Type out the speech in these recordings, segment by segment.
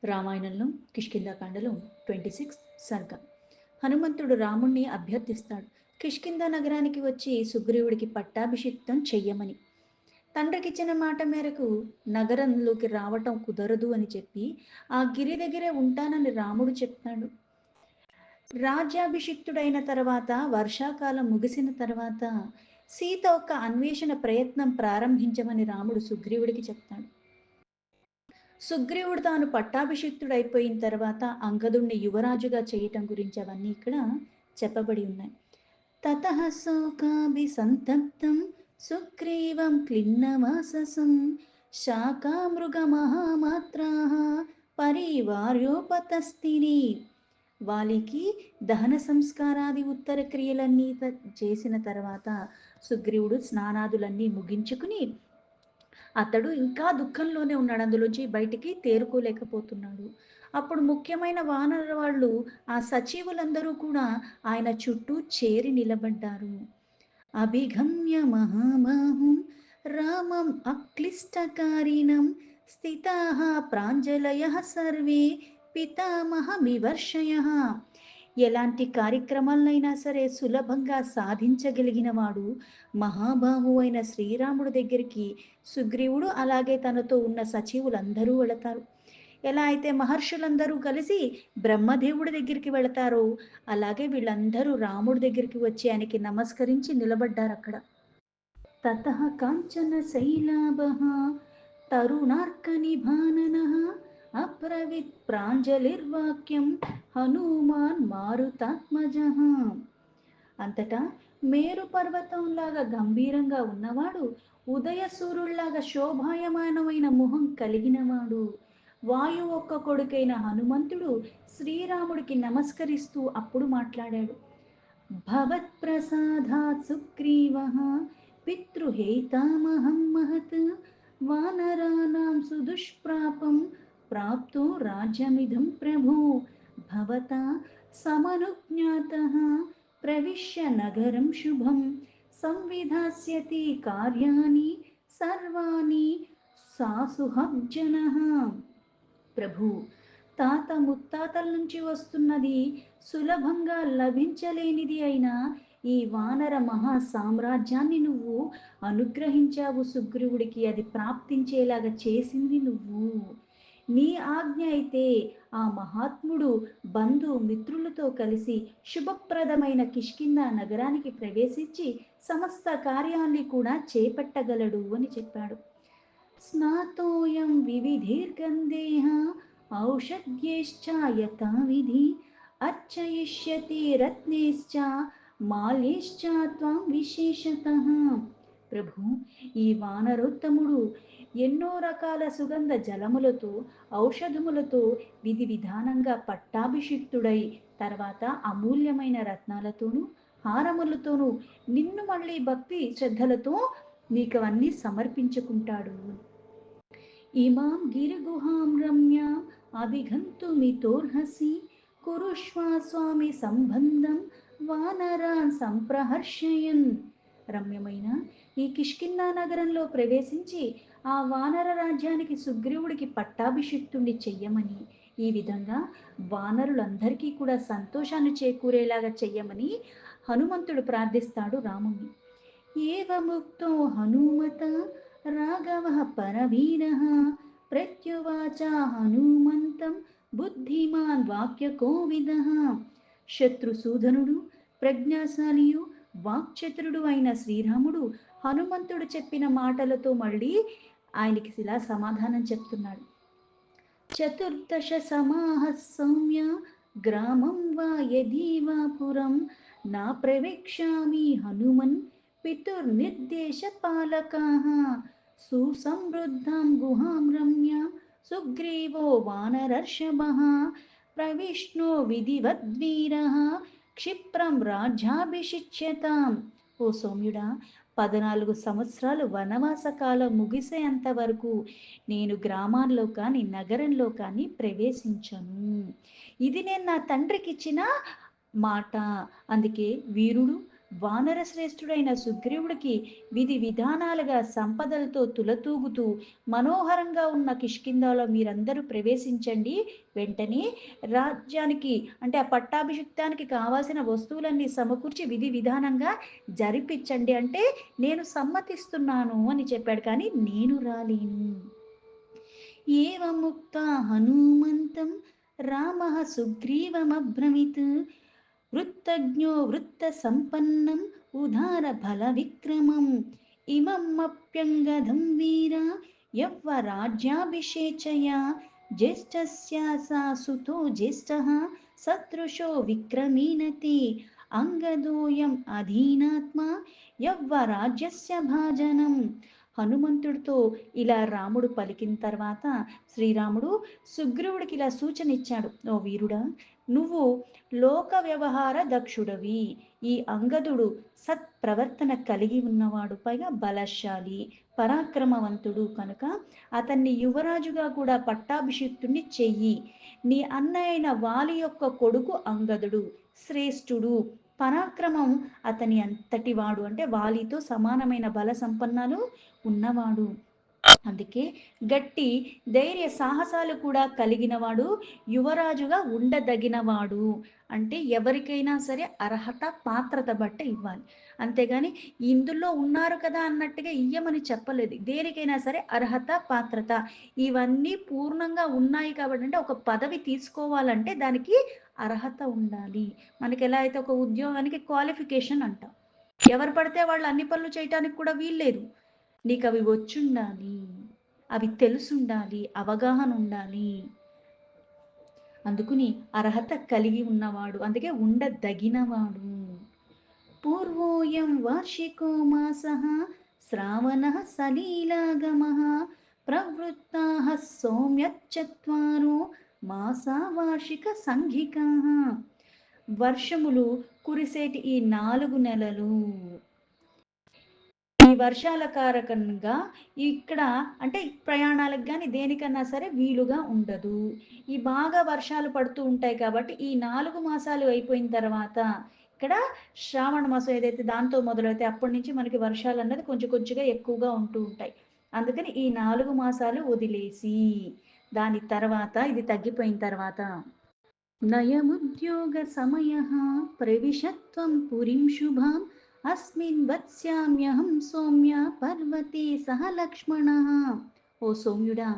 రామాయణంలో కిష్కింధాకాండలో 26 సర్గ. హనుమంతుడు రాముణ్ణి అభ్యర్థిస్తాడు. కిష్కింధ నగరానికి వచ్చి సుగ్రీవుడికి పట్టాభిషిక్తం చెయ్యమని. తండ్రికిచ్చిన మాట మేరకు నగరంలోకి రావటం కుదరదు అని చెప్పి ఆ గిరి దగ్గరే ఉంటానని రాముడు చెప్తాడు. రాజ్యాభిషిక్తుడైన తర్వాత వర్షాకాలం ముగిసిన తర్వాత సీత ఒక అన్వేషణ ప్రయత్నం ప్రారంభించమని రాముడు సుగ్రీవుడికి చెప్తాడు. సుగ్రీవుడు తాను పట్టాభిషిక్తుడైపోయిన తర్వాత అంగదుణ్ణి యువరాజుగా చేయటం గురించి అవన్నీ ఇక్కడ చెప్పబడి ఉన్నాయి. తతః శోకాభిసంతప్తం సుగ్రీవం క్లిన్నవాససం శాకామృగమహామాత్రాః పరివార్యోపతస్థిని. వాలికి దహన సంస్కారాది ఉత్తర క్రియలన్నీ చేసిన తర్వాత సుగ్రీవుడు స్నానాదులన్నీ ముగించుకుని అతడు ఇంకా దుఃఖంలోనే ఉన్నాడు. అందులోంచి బయటికి తేరుకోలేకపోతున్నాడు. అప్పుడు ముఖ్యమైన వానర వాళ్ళు, ఆ సచివులందరూ కూడా ఆయన చుట్టూ చేరి నిలబడ్డారు. అభిగమ్య మహాబాహుం రామం అక్లిష్టకారిణం స్థితాః ప్రాంజలయః సర్వే పితామహమివర్షయః. ఎలాంటి కార్యక్రమాలనైనా సరే సులభంగా సాధించగలిగిన వాడు మహాబాహు అయిన శ్రీరాముడి దగ్గరికి సుగ్రీవుడు అలాగే తనతో ఉన్న సచివులందరూ వెళతారు. ఎలా అయితే మహర్షులందరూ కలిసి బ్రహ్మదేవుడి దగ్గరికి వెళతారో అలాగే వీళ్ళందరూ రాముడి దగ్గరికి వచ్చి ఆయనకి నమస్కరించి నిలబడ్డారు అక్కడ. తతః కాంచన శైలాభః తరుణార్కనిభాననః అబ్రవీత్ ప్రాంజలిర్వాక్యం హనుమాన్ మారుతాత్మజః. అంతటా మేరు పర్వతంలాగా గంభీరంగా ఉన్నవాడు, ఉదయ సూర్యుల్లాగా శోభాయమానమైన ముఖం కలిగినవాడు, వాయు ఒక్క కొడుకైన హనుమంతుడు శ్రీరాముడికి నమస్కరిస్తూ అప్పుడు మాట్లాడాడు. భవత్ప్రసాదాత్ సుగ్రీవః పితృహేతామహం మహత్ వానరాణాం సుదుష్ప్రాపం ప్రాప్తో రాజ్యమిదం ప్రభు భవతా సమనుజ్ఞాతః ప్రవిశ్య నగరం శుభం సంవిధాస్యతి కార్యాణి సర్వాణి సాసుహజ్జనః. ప్రభు, తాత ముత్తాతల నుంచి వస్తున్నది, సులభంగా లభించలేనిది అయిన ఈ వానర మహా సామ్రాజ్యాన్ని నువ్వు అనుగ్రహించావు. సుగ్రీవుడికి అది ప్రాప్తించేలాగా చేసింది నువ్వు. నీ ఆజ్ఞ అయితే ఆ మహాత్ముడు బంధు మిత్రులతో కలిసి శుభప్రదమైన కిష్కింధ నగరానికి ప్రవేశించి సమస్త కార్యాన్ని కూడా చేపట్టగలడు అని చెప్పాడు. స్నాతోయం వివిధైర్గంధేః ఔషధ్యైశ్చ యథావిధి అర్చయిష్యతి రత్నైశ్చ మాల్యైశ్చ త్వం విశేషతః. ప్రభు, ఈ వానరోత్తముడు ఎన్నో రకాల సుగంధ జలములతో ఔషధములతో విధి విధానంగా పట్టాభిషిక్తుడై తర్వాత అమూల్యమైన రత్నాలతోనూ హారములతోనూ నిన్ను మళ్ళీ భక్తి శ్రద్ధలతో నీకు అవన్నీ సమర్పించుకుంటాడు. ఇమాం గిరిగుహాం రమ్యాం అభిగంతుమితోర్హసి కురుష్వా స్వామి సంబంధం వానరాన్ సంప్రహర్షయన్. రమ్యమైన ఈ కిష్కింధ నగరంలో ప్రవేశించి ఆ వానర రాజ్యానికి సుగ్రీవుడికి పట్టాభిషిక్తుణ్ణి చెయ్యమని, ఈ విధంగా వానరులందరికీ కూడా సంతోషాన్ని చేకూరేలాగా చెయ్యమని హనుమంతుడు ప్రార్థిస్తాడు రాముణ్ణి. ఏవముక్తో హనుమత రాఘవః పరవీరః ప్రత్యువాచ హనుమంతం బుద్ధిమాన్ వాక్యకోవిదః. శత్రుసూదనుడు, ప్రజ్ఞాశాలియు, వాక్చతురుడు అయిన శ్రీరాముడు హనుమంతుడు చెప్పిన మాటలతో మళ్ళీ ఆయనకి ఇలా సమాధానం చెప్తున్నాడు. చతుర్దశ సమాహ సౌమ్య గ్రామం వా యదీ వా పురం నా ప్రవేక్ష్యామి హనుమన్ పితుర్నిర్దేశ పాలకాః సుసమృద్ధాం గుహాం రమ్యాం సుగ్రీవో వానరర్షభః ప్రవిష్ణో విధివద్వీరః క్షిప్రం రాజ్యాభిషిచ్యతాం. ఓ సౌమ్యుడా, 14 సంవత్సరాలు వనవాస కాలం ముగిసేంత వరకు నేను గ్రామాల్లో కానీ నగరంలో కానీ ప్రవేశించను. ఇది నేను నా తండ్రికి ఇచ్చిన మాట. అందుకే వీరుడు, వానర శ్రేష్ఠుడైన సుగ్రీవుడికి విధి విధానాలుగా సంపదలతో తులతూగుతూ మనోహరంగా ఉన్న కిష్కింధలో మీరందరూ ప్రవేశించండి. వెంటనే రాజ్యానికి అంటే ఆ పట్టాభిషిక్తానికి కావాల్సిన వస్తువులన్నీ సమకూర్చి విధి విధానంగా జరిపించండి అంటే నేను సమ్మతిస్తున్నాను అని చెప్పాడు. కానీ నేను రాలేను. ఏవముక్తా హనుమంతం రామః సుగ్రీవమబ్రవీత్ వృత్తజ్ఞో వృత్తసంపన్నం ఉదారబలవిక్రమం ఇమమప్యంగదం వీర యవ్వరాజ్యాభిషేచయ జ్యేష్ఠస్య సా సుతో జ్యేష్ఠః సదృశో విక్రమీణతి అంగదోయం అధీనాత్మా యవ్వరాజ్యస్య భాజనం. హనుమంతుడితో ఇలా రాముడు పలికిన తర్వాత శ్రీరాముడు సుగ్రీవుడికి ఇలా సూచన ఇచ్చాడు. ఓ వీరుడా, నువ్వు లోక వ్యవహార దక్షుడవి. ఈ అంగదుడు సత్ప్రవర్తన కలిగి ఉన్నవాడు, పైగా బలశాలి, పరాక్రమవంతుడు కనుక అతన్ని యువరాజుగా కూడా పట్టాభిషిక్తుణ్ణి చెయ్యి. నీ అన్న అయిన వాలి యొక్క కొడుకు అంగదుడు శ్రేష్ఠుడు, పరాక్రమం అతని అంతటివాడు, అంటే వాలితో సమానమైన బల సంపన్నాలు ఉన్నవాడు. అందుకే గట్టి ధైర్య సాహసాలు కూడా కలిగినవాడు, యువరాజుగా ఉండదగినవాడు. అంటే ఎవరికైనా సరే అర్హత పాత్రత బట్టే ఇవ్వాలి, అంతేగాని ఇందులో ఉన్నారు కదా అన్నట్టుగా ఇయ్యమని చెప్పలేదు. దేనికైనా సరే అర్హత పాత్రత ఇవన్నీ పూర్ణంగా ఉన్నాయి కాబట్టి, అంటే ఒక పదవి తీసుకోవాలంటే దానికి అర్హత ఉండాలి. మనకి ఎలా అయితే ఒక ఉద్యోగానికి క్వాలిఫికేషన్ అంటాం, ఎవరు పడితే వాళ్ళు అన్ని పనులు చేయటానికి కూడా వీల్లేదు. నీకు అవి వచ్చుండాలి, అవి తెలుసుండాలి, అవగాహన ఉండాలి. అందుకుని అర్హత కలిగి ఉన్నవాడు, అందుకే ఉండదగినవాడు. పూర్వోయం వార్షికో మాసః శ్రావణః సలీలాగమః ప్రవృత్తాః సౌమ్యచత్వారో మాసా వార్షిక సంఘికాః. వర్షములు కురిసేటి ఈ 4 నెలలు ఈ వర్షాల కారకంగా ఇక్కడ అంటే ప్రయాణాలకు కానీ దేనికన్నా సరే వీలుగా ఉండదు. ఈ బాగా వర్షాలు పడుతూ ఉంటాయి కాబట్టి ఈ 4 మాసాలు అయిపోయిన తర్వాత ఇక్కడ శ్రావణ మాసం ఏదైతే దాంతో మొదలైతే అప్పటి నుంచి మనకి వర్షాలు అన్నది కొంచెం కొంచెంగా ఎక్కువగా ఉంటూ ఉంటాయి. అందుకని ఈ 4 మాసాలు వదిలేసి దాని తర్వాత ఇది తగ్గిపోయిన తర్వాత నయముద్యోగ సమయ ప్రవిశత్వం పురిం శుభాం అస్మిన్ వత్స్యామ్యహం సౌమ్య పర్వతే సహ లక్ష్మణ. ఓ సౌమ్యుడా,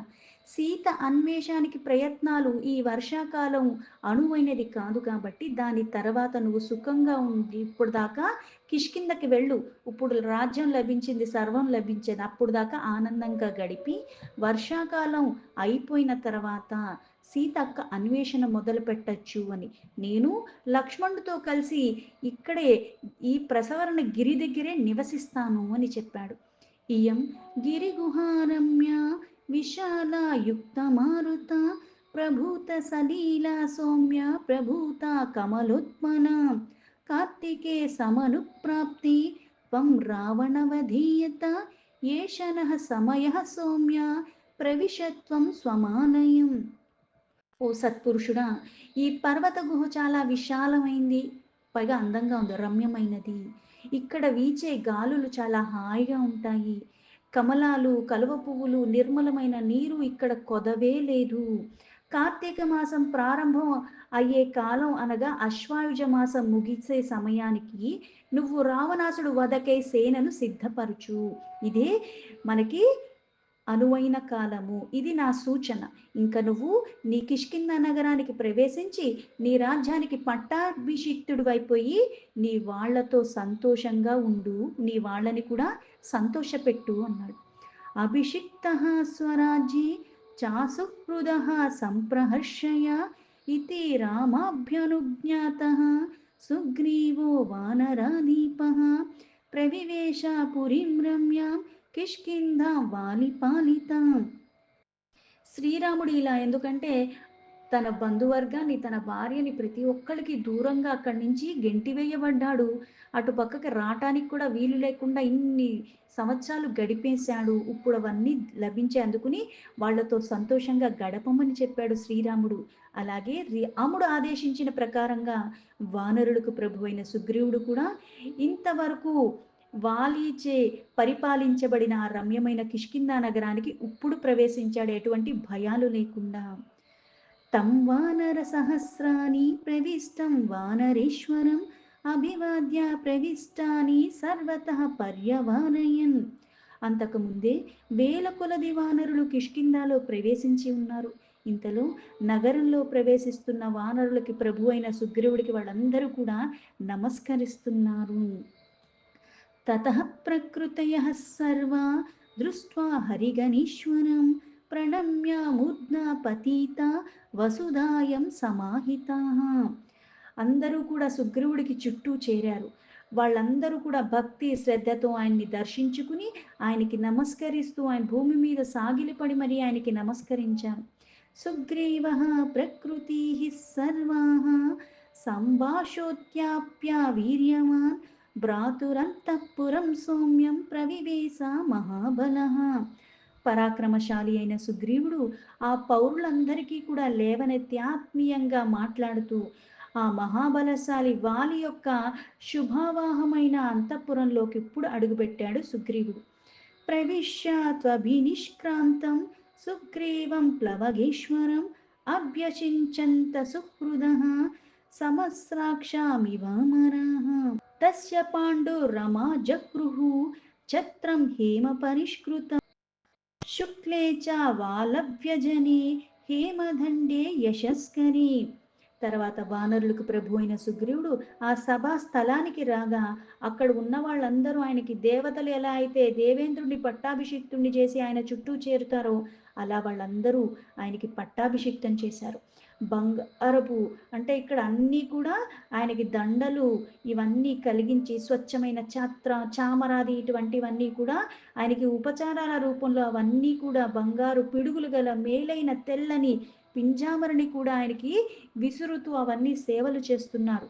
సీత అన్వేషానికి ప్రయత్నాలు ఈ వర్షాకాలం అనువైనది కాదు కాబట్టి దాని తర్వాత నువ్వు సుఖంగా ఉండి ఇప్పుడు దాకా కిష్కిందకి వెళ్ళు. ఇప్పుడు రాజ్యం లభించింది, సర్వం లభించేది, అప్పుడు దాకా ఆనందంగా గడిపి వర్షాకాలం అయిపోయిన తర్వాత సీతక్క అన్వేషణ మొదలు పెట్టచ్చు అని నేను లక్ష్మణుడితో కలిసి ఇక్కడే ఈ ప్రసవరణ గిరి దగ్గరే నివసిస్తాను అని చెప్పాడు. ఇయం గిరిగుహారమ్య విశాల యుక్త మారుత ప్రభూత సలీల సౌమ్య ప్రభూత కమలోత్మన కార్తికే సమనుప్రాప్తి త్వం రావణవధీయత ఏషనః సమయ సౌమ్య ప్రవిశత్వం స్వమానయం. ఓ సత్పురుషుడా, ఈ పర్వత గుహ చాలా విశాలమైంది, పైగా అందంగా ఉంది, రమ్యమైనది. ఇక్కడ వీచే గాలులు చాలా హాయిగా ఉంటాయి. కమలాలు, కలువ పువ్వులు, నిర్మలమైన నీరు ఇక్కడ కొదవే లేదు. కార్తీక మాసం ప్రారంభం అయ్యే కాలం అనగా అశ్వాయుజ మాసం ముగిసే సమయానికి నువ్వు రావణాసుడు వదకై సేనను సిద్ధపరచు. ఇదే మనకి అనువైన కాలము, ఇది నా సూచన. ఇంక నువ్వు నీ కిష్కింద నగరానికి ప్రవేశించి నీ రాజ్యానికి పట్టాభిషిక్తుడు అయిపోయి నీ వాళ్లతో సంతోషంగా ఉండు, నీ వాళ్ళని కూడా సంతోషపెట్టు అన్నాడు. అభిషిక్త స్వరాజ్యే చాసుహృద సంప్రహర్షయ ఇతి రామాభ్యనుజ్ఞాత సుగ్రీవో వానరాదీప ప్రవివేశ పురీం రమ్యాం కిష్కింధ వాలిపాలితాం. శ్రీరాముడు ఇలా ఎందుకంటే తన బంధువర్గాన్ని, తన భార్యని ప్రతి ఒక్కళ్ళకి దూరంగా అక్కడి నుంచి గెంటివేయబడ్డాడు. అటు పక్కకి రాటానికి కూడా వీలు లేకుండా ఇన్ని సంవత్సరాలు గడిపేశాడు. ఇప్పుడవన్నీ లభించాయి. అందుకుని వాళ్ళతో సంతోషంగా గడపమని చెప్పాడు శ్రీరాముడు. అలాగే రాముడు ఆదేశించిన ప్రకారంగా వానరులకు ప్రభువైన సుగ్రీవుడు కూడా ఇంతవరకు వాలీచే పరిపాలించబడిన ఆ రమ్యమైన కిష్కింధ నగరానికి ఇప్పుడు ప్రవేశించాడు ఎటువంటి భయాలు లేకుండా. తం వానర సహస్రాని ప్రవిష్టం వానరేశ్వరం అభివాద్య ప్రవిష్టాని సర్వతః పర్యవారయన్. అంతకుముందే వేల కొలది వానరులు కిష్కింధాలో ప్రవేశించి ఉన్నారు. ఇంతలో నగరంలో ప్రవేశిస్తున్న వానరులకి ప్రభు అయిన సుగ్రీవుడికి వాళ్ళందరూ కూడా నమస్కరిస్తున్నారు. తతః ప్రకృతయః సర్వా దృష్ట్వా హరిగణీశ్వరం ప్రణమ్య మూర్ధ్నా పతితా వసుధాయం సమాహితాః. అందరూ కూడా సుగ్రీవుడికి చుట్టూ చేరారు. వాళ్ళందరూ కూడా భక్తి శ్రద్ధతో ఆయన్ని దర్శించుకుని ఆయనకి నమస్కరిస్తూ ఆయన భూమి మీద సాగిలపడి మరి ఆయనకి నమస్కరించారు. సుగ్రీవః ప్రకృతిః సర్వాః సంభాషోత్యాప్య వీర్యవాన్ భ్రాతురంతఃపురం సౌమ్యం ప్రవివేశ మహాబలః. పరాక్రమశాలి అయిన సుగ్రీవుడు ఆ పౌరులందరికీ కూడా లేవనెత్తి ఆత్మీయంగా మాట్లాడుతూ ఆ మహాబలశాలి వాలి యొక్క శుభావాహమైన అంతఃపురంలోకి ఇప్పుడు అడుగుపెట్టాడు సుగ్రీవుడు. ప్రవిశ్య త్వభినిష్క్రాంతం సుగ్రీవం ప్లవగేశ్వరం అభ్యసించంత సుహృదః సమస్రాక్షామివామరాః. తస్య పాండురమా జగృహు ఛత్రం హేమ పరిష్కృతం శుక్లే చ వాలవ్యజనే హేమదండే యశస్కరి. తర్వాత వానరులకు ప్రభు అయిన సుగ్రీవుడు ఆ సభా స్థలానికి రాగా అక్కడ ఉన్న వాళ్ళందరూ ఆయనకి దేవతలు ఎలా అయితే దేవేంద్రుడిని పట్టాభిషిక్తుణ్ణి చేసి ఆయన చుట్టూ చేరుతారో అలా వాళ్ళందరూ ఆయనకి పట్టాభిషిక్తం చేశారు. బంగారపు అంటే ఇక్కడ అన్నీ కూడా ఆయనకి దండలు ఇవన్నీ కలిగించి స్వచ్ఛమైన చామరాది ఇటువంటివన్నీ కూడా ఆయనకి ఉపచారాల రూపంలో అవన్నీ కూడా బంగారు పిడుగులు గల మేలైన తెల్లని పింజామరని కూడా ఆయనకి విసురుతూ అవన్నీ సేవలు చేస్తున్నారు.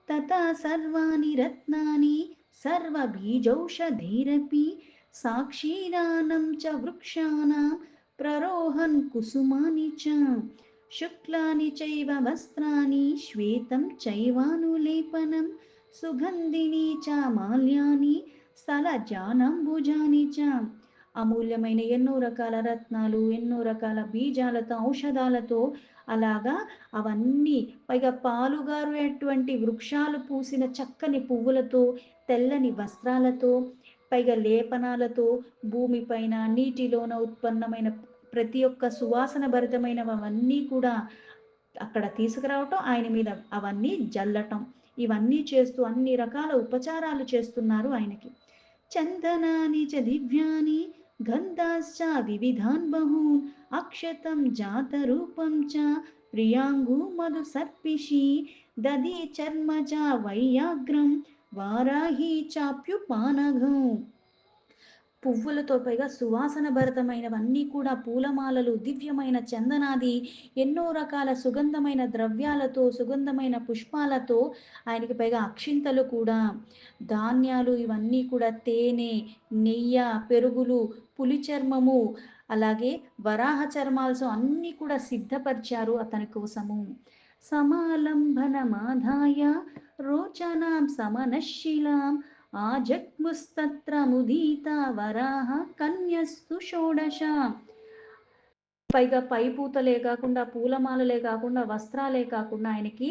తథా సర్వాణి రత్నాని సర్వబీజౌషధైరపి సాక్షీరానం చ వృక్షాణాం ప్రరోహన్ కుసుమాని చ శుక్లాని చైవ వస్త్రాని శ్వేతం చైవానులేపనం సుగంధిని చ మాల్యాని స్థలజానంబుజాని చ. అమూల్యమైన ఎన్నో రకాల రత్నాలు, ఎన్నో రకాల బీజాలతో, ఔషధాలతో అలాగా అవన్నీ పైగా పాలుగారేటువంటి వృక్షాలు పూసిన చక్కని పువ్వులతో, తెల్లని వస్త్రాలతో, పైగా లేపనాలతో, భూమిపైన నీటిలోన ఉత్పన్నమైన ప్రతి ఒక్క సువాసన భరితమైనవన్నీ కూడా అక్కడ తీసుకురావటం, ఆయన మీద అవన్నీ జల్లటం, ఇవన్నీ చేస్తూ అన్ని రకాల ఉపచారాలు చేస్తున్నారు ఆయనకి. చందనాని చ దివ్యాని గంధాశ్చ వివిధాన్ బహూన్ అక్షతం జాతరూపం చ ప్రియాంగు మధు సర్పిషి దధి చర్మజ వైయాగ్రం వారాహి చాప్యుపానఘం. పువ్వులతో పైగా సువాసన భరితమైనవన్నీ కూడా పూలమాలలు, దివ్యమైన చందనాది ఎన్నో రకాల సుగంధమైన ద్రవ్యాలతో, సుగంధమైన పుష్పాలతో, ఆయనకి పైగా అక్షింతలు కూడా, ధాన్యాలు ఇవన్నీ కూడా తేనె, నెయ్యి, పెరుగులు, పులి చర్మము, అలాగే వరాహ చర్మాలతో అన్నీ కూడా సిద్ధపరిచారు అతని కోసము. సమాలంబనమాధాయ రోచనాం సమనశిలాం ఆజగ్ముస్తత్ర ముదీత వరాహ కన్యస్తు షోడశ. పైగా పై పూతలే కాకుండా, పూలమాలలే కాకుండా, వస్త్రాలే కాకుండా ఆయనకి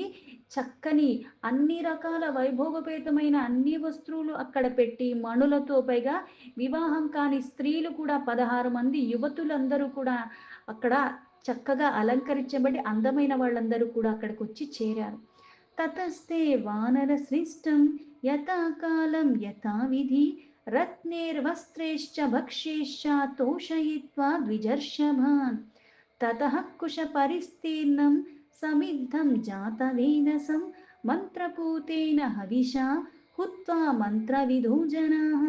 చక్కని అన్ని రకాల వైభోగపేతమైన అన్ని వస్తువులు అక్కడ పెట్టి మణులతో, పైగా వివాహం కాని స్త్రీలు కూడా 16 మంది యువతులందరూ కూడా అక్కడ చక్కగా అలంకరించబడి అందమైన వాళ్ళందరూ కూడా అక్కడికి వచ్చి చేరారు. తతస్తే వానర శ్రేష్టం యథాకాలం యథావిధి రత్నైర్వస్త్రైశ్చ భక్ష్యైశ్చ తోషయిత్వా ద్విజర్షభాన్. తతః కుశ పరిస్తీర్ణం సమిద్ధం జాతవేదసం మంత్రపూతేన హవిషా హుత్వా మంత్రవిధో జనాః.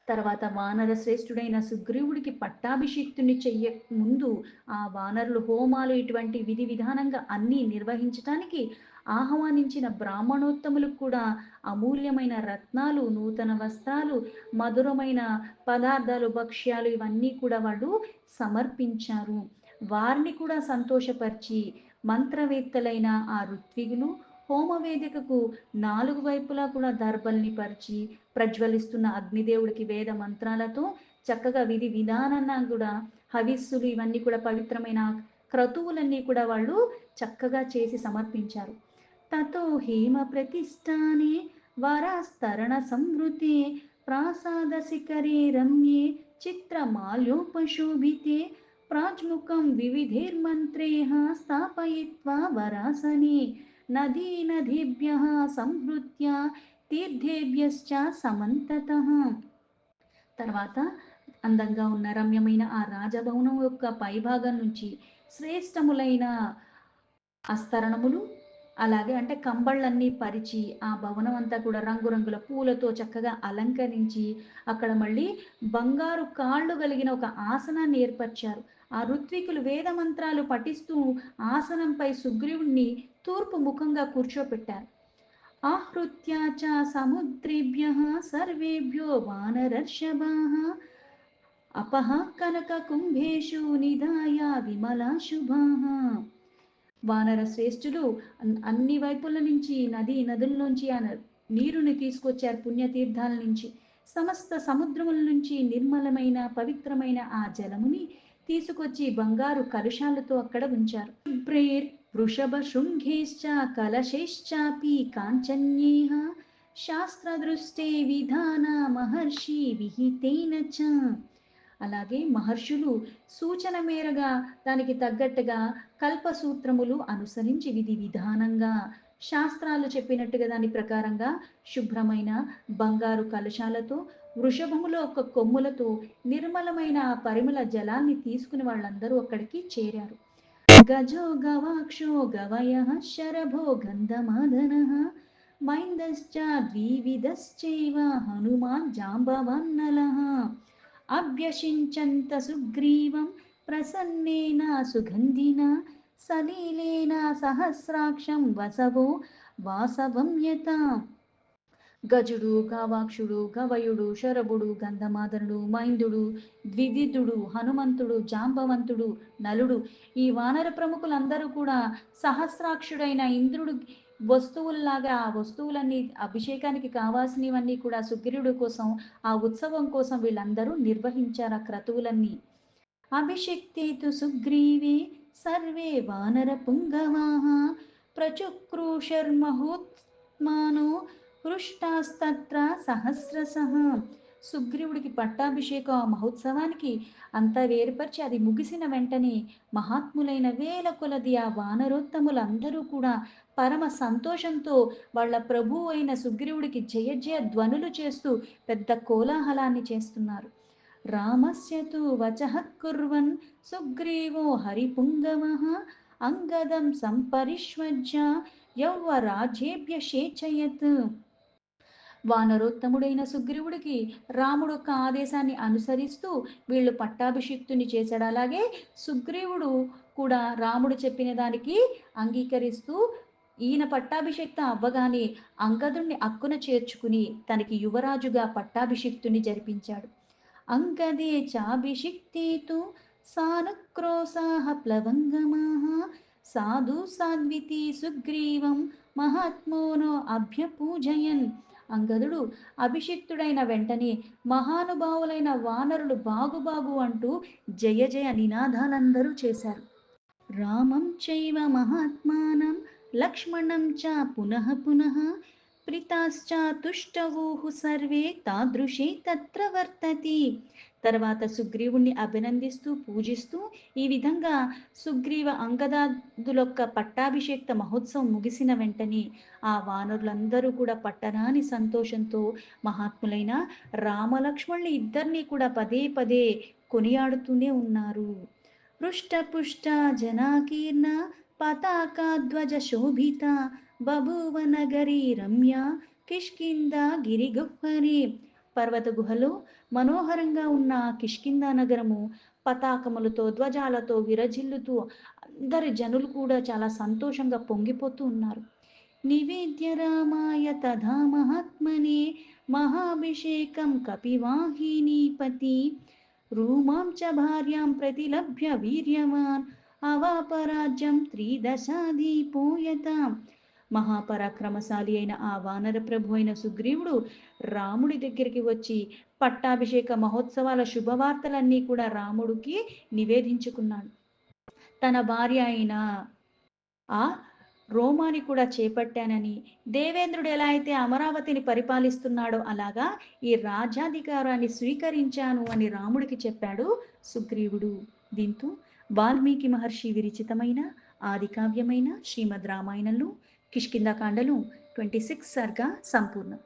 తర్వాత వానర శ్రేష్ఠుడైన సుగ్రీవుడికి పట్టాభిషిక్తుని చెయ్య ముందు ఆ వానరులు హోమాలు ఇటువంటి విధి విధానంగా అన్నీ నిర్వహించటానికి ఆహ్వానించిన బ్రాహ్మణోత్తములకు కూడా అమూల్యమైన రత్నాలు, నూతన వస్త్రాలు, మధురమైన పదార్థాలు, భక్ష్యాలు ఇవన్నీ కూడా వాళ్ళు సమర్పించారు. వారిని కూడా సంతోషపరిచి మంత్రవేత్తలైన ఆ ఋత్విగులు హోమవేదికకు నాలుగు వైపులా కూడా దర్భల్ని పరిచి ప్రజ్వలిస్తున్న అగ్నిదేవుడికి వేద మంత్రాలతో చక్కగా విధి విధానాన్ని కూడా హవిస్సులు ఇవన్నీ కూడా పవిత్రమైన క్రతువులన్నీ కూడా వాళ్ళు చక్కగా చేసి సమర్పించారు. తతో హేమ ప్రతిష్టానే వరాస్తరణ సంవృతే ప్రాసాద శిఖరే రమ్యే చిత్రమాల్యోపశోభితే ప్రాజ్ముఖం వివిధైర్మంత్రైః స్థాపయిత్వా వరాసనే నదీ నదీభ్యః సంహృత్య తీర్థేభ్యశ్చ సమంతతః. తర్వాత అందంగా ఉన్న రమ్యమైన ఆ రాజభవనం యొక్క పైభాగం నుంచి శ్రేష్టములైన అస్తరణములు, అలాగే అంటే కంబళ్ళన్నీ పరిచి ఆ భవనం అంతా కూడా రంగురంగుల పూలతో చక్కగా అలంకరించి అక్కడ మళ్ళీ బంగారు కాళ్ళు కలిగిన ఒక ఆసనాన్ని ఏర్పరిచారు. ఆ ఋత్వికులు వేద మంత్రాలు పఠిస్తూ ఆసనంపై సుగ్రీవుణ్ణి తూర్పు ముఖంగా కూర్చోపెట్టారు. आहृत्य च समुद्रेभ्यः सर्वेभ्यो वानरर्षभाः अपः कनककुम्भेषु निधाय విమలాశుభాః. వానర శ్రేష్ఠులు అన్ని వైపుల నుంచి నదుల నుంచి ఆ నీరుని తీసుకొచ్చారు, పుణ్యతీర్థాల నుంచి, సమస్త సముద్రముల నుంచి నిర్మలమైన పవిత్రమైన ఆ జలముని తీసుకొచ్చి బంగారు కలుషాలతో అక్కడ ఉంచారు. ప్రేర్ వృషభ శృంగేశ్చ కలశైశ్చాపి కాంచన్యేహ శాస్త్రదృష్టే విధాన మహర్షి విహితేన చ. అలాగే మహర్షులు సూచన మేరగా దానికి తగ్గట్టుగా కల్పసూత్రములు అనుసరించి విధి విధానంగా శాస్త్రాలు చెప్పినట్టుగా దాని ప్రకారంగా శుభ్రమైన బంగారు కలశాలతో వృషభములో ఒక కొమ్ములతో నిర్మలమైన పరిమళ జలాన్ని తీసుకుని వాళ్ళందరూ అక్కడికి చేరారు. గజో గవాక్షో గవయ శరభో గంధమాదన మైందశ్చ ద్వివిధశ్చైవ హనుమాన్ జాంబవన్నల అభ్యషించంత సుగ్రీవం ప్రసన్నేన సుగంధిన సలీలేన సహస్రాక్షం వసవో వాసవం యత. గజుడు, గవాక్షుడు, గవయుడు, శరభుడు, గంధమాదనుడు, మైందుడు, ద్వివిధుడు, హనుమంతుడు, జాంబవంతుడు, నలుడు ఈ వానర ప్రముఖులందరూ కూడా సహస్రాక్షుడైన ఇంద్రుడు వస్తువుల్లాగా ఆ వస్తువులన్నీ అభిషేకానికి కావాల్సినవన్నీ కూడా సుగ్రీవుడి కోసం ఆ ఉత్సవం కోసం వీళ్ళందరూ నిర్వహించారు ఆ క్రతువులన్నీ. అభిషిక్తే తు సుగ్రీవే సర్వే వానర పుంగవాః ప్రచుక్రుషర్మహోత్మానో హృష్టాస్తత్ర సహస్రశః. సుగ్రీవుడికి పట్టాభిషేక మహోత్సవానికి అంతా వేరుపరిచి అది ముగిసిన వెంటనే మహాత్ములైన వేల కొలది ఆ వానరోత్తములందరూ కూడా పరమ సంతోషంతో వాళ్ళ ప్రభువు అయిన సుగ్రీవుడికి జయ జయ ధ్వనులు చేస్తూ పెద్ద కోలాహలాన్ని చేస్తున్నారు. రామస్య తు వచః కుర్వన్ సుగ్రీవో హరిపుంగవః అంగదం సంపరిష్వజ్య యౌవరాజ్యేభ్యషేచయత్. వానరోత్తముడైన సుగ్రీవుడికి రాముడు యొక్క ఆదేశాన్ని అనుసరిస్తూ వీళ్ళు పట్టాభిషిక్తుని చేశాడు. అలాగే సుగ్రీవుడు కూడా రాముడు చెప్పిన దానికి అంగీకరిస్తూ ఈయన పట్టాభిషిక్త అవ్వగానే అంగదుణ్ణి అక్కున చేర్చుకుని తనకి యువరాజుగా పట్టాభిషిక్తుని జరిపించాడు. అంగదే చాభిషిక్తే తు సానుక్రోశాః ప్లవంగమాః సాధు సాధ్వితి సుగ్రీవం మహాత్మోనో అభ్యపూజయన్. అంగదుడు అభిషిక్తుడైన వెంటనే మహానుభావులైన వానరులు బాగు బాగు అంటూ జయ జయ నినాదాలందరూ చేశారు. రామం చైవ మహాత్మానం లక్ష్మణం చ పునః పునః ప్రీతాశ్చ తుష్టవూః సర్వే తాదృశే తత్ర వర్తతి. తర్వాత సుగ్రీవుణ్ణి అభినందిస్తూ పూజిస్తూ ఈ విధంగా సుగ్రీవ అంగదాదులొక్క పట్టాభిషేక్త మహోత్సవం ముగిసిన వెంటనే ఆ వానరులందరూ కూడా పట్టరాని సంతోషంతో మహాత్ములైన రామలక్ష్మణులు ఇద్దరినీ కూడా పదే పదే కొనియాడుతూనే ఉన్నారు. హృష్టపుష్ట జనాకీర్ణ పతాకాధ్వజ శోభిత బభూవ నగరీ రమ్య కిష్కింద గిరిగుహ్వరే పర్వత గుహలో మనోహరంగా ఉన్న కిష్కింధ నగరము పతాకములతో, ధ్వజాలతో విరజిల్లుతూ అందరి జనులు కూడా చాలా సంతోషంగా పొంగిపోతూ ఉన్నారు. నివేద్య రామాయ తథా మహాత్మనే మహాభిషేకం కపివాహినీపతి రూమాం చ భార్యాం ప్రతిలభ్య వీర్యవాన్ అవాపరాజ్యం త్రిదశాధిపోయతాం. మహాపరాక్రమశాలి అయిన ఆ వానర ప్రభు అయిన సుగ్రీవుడు రాముడి దగ్గరికి వచ్చి పట్టాభిషేక మహోత్సవాల శుభవార్తలన్నీ కూడా రాముడికి నివేదించుకున్నాడు. తన భార్య అయిన ఆ రోమాని కూడా చేపట్టానని, దేవేంద్రుడు ఎలా అయితే అమరావతిని పరిపాలిస్తున్నాడో అలాగా ఈ రాజ్యాధికారాన్ని స్వీకరించాను అని రాముడికి చెప్పాడు సుగ్రీవుడు. దీంతో వాల్మీకి మహర్షి విరచితమైన ఆదికావ్యమైన శ్రీమద్ రామాయణంలో కిష్కింధకాండలు 26 సర్గా సంపూర్ణం.